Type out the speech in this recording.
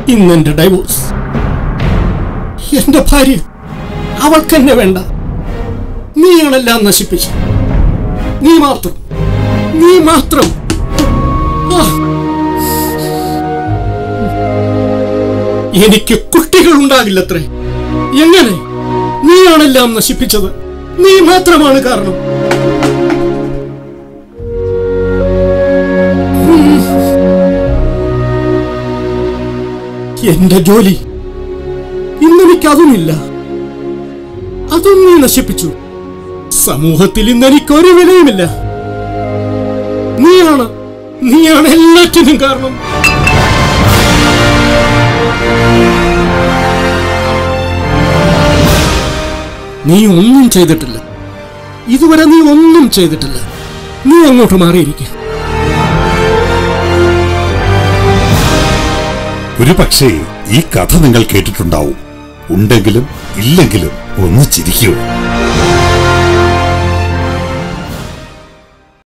ഇന്നെന്റെ ഡൈവോഴ്സ്. എന്റെ ഭാര്യ, അവൾക്കെന്നെ വേണ്ട. നീയാണെല്ലാം നശിപ്പിച്ചു. നീ മാത്രം. എനിക്ക് കുട്ടികൾ ഉണ്ടാകില്ലത്രേ. എങ്ങനെ? നീയാണെല്ലാം നശിപ്പിച്ചത്. നീ മാത്രമാണ് കാരണം. എന്റെ ജോലി ഇന്നെനിക്കതുമില്ല. അതും നീ നശിപ്പിച്ചു. സമൂഹത്തിൽ ഇന്നെനിക്കൊരു വിലയുമില്ല. നീയാണ് എല്ലാറ്റിനും കാരണം. നീ ഒന്നും ചെയ്തിട്ടില്ല. ഇതുവരെ നീ ഒന്നും ചെയ്തിട്ടില്ല. നീ അങ്ങോട്ട് മാറിയിരിക്കുക. ഒരു പക്ഷേ ഈ കഥ നിങ്ങൾ കേട്ടിട്ടുണ്ടാവും. ഉണ്ടെങ്കിലും ഇല്ലെങ്കിലും ഒന്ന് ചിരിക്കൂ.